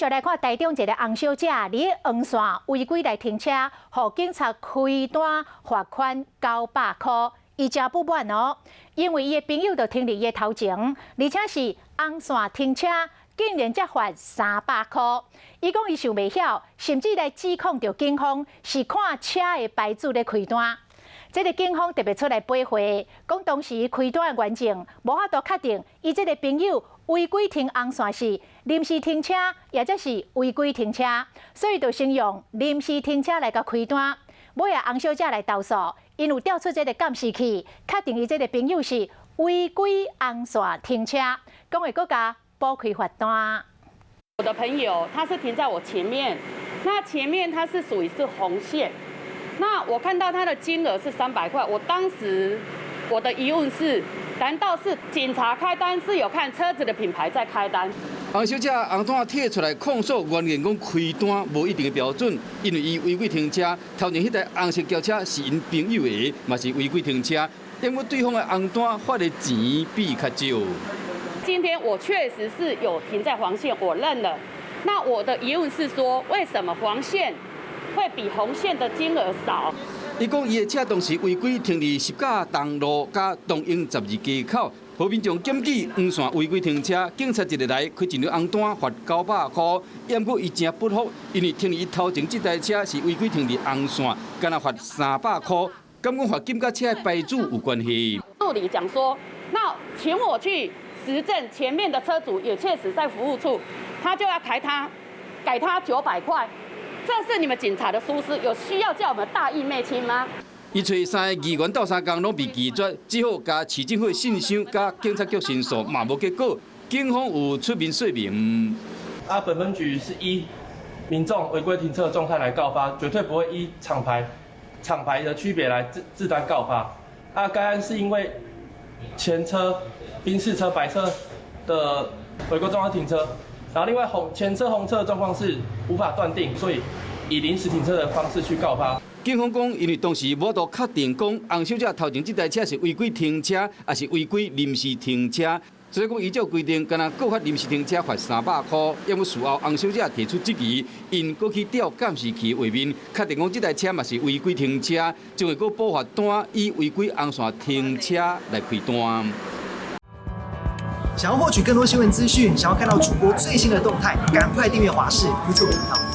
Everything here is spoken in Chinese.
来看台中一个红小姐，伫黄线违规来停车，互警察开单罚款900块，伊真不满哦，因为伊的朋友就停伫伊的头前，而且是红线停车，竟然才罚300块。伊讲伊想袂晓，甚至来指控着警方是看车的牌子咧开单。这个警方特别出来驳回，讲当时开单的原证无法度确定，伊这个朋友违规停红线是临时停车，也则是违规停车，所以就先用临时停车来甲开单。尾啊，洪小姐来投诉，因有调出这个监视器，确定伊这个朋友是违规红线停车，讲会搁加补开罚单。我的朋友他是停在我前面，那前面他是属于是红线。那我看到他的金额是300块，我当时我的疑问是，难道是警察开单是有看车子的品牌在开单？洪小姐红单贴出来控诉，原言讲开单无一定的标准，因为伊违规停车，头前迄台红色轿车是因朋友的，嘛是违规停车，因为对方的红单发的钱比较少。今天我确实是有停在黄线，我认了。那我的疑问是说，为什么黄线会比红线的金额少？伊讲伊的车当时违规停伫十架东路甲东英12街口，和民众检举黄线违规停车，警察一日来开一张红单罚900块，不过伊真不服，因为停伫伊头前这台车是违规停伫红线，敢若罚300块，敢讲罚金甲车的牌子有关系。助理讲说，那请我去实证前面的车主也确实在服务处，他就要改他900块。这是你们警察的疏失，有需要叫我们大义灭亲吗？伊找3个议员斗3工拢被拒绝，只好甲市政府信箱、甲警察局申诉，嘛无结果。警方有出面说明。本分局是依民众违规停车的状态来告发，绝对不会依厂牌的区别来自单告发。该案是因为前车宾士车白车的违规状况停车。然后另外前车红车的状况是无法断定，所以以临时停车的方式去告发。警方讲，因为当时无法确定讲洪小姐头前这台车是违规停车，还是违规临时停车，所以讲依照规定，敢若告发临时停车罚300块。因为事后洪小姐提出质疑，因过去调监视器画面，确定讲这台车嘛是违规停车，就会搁补罚单，以违规红线停车来开单。想要获取更多新闻资讯，想要看到主播最新的动态，赶快订阅华视 YouTube 频道。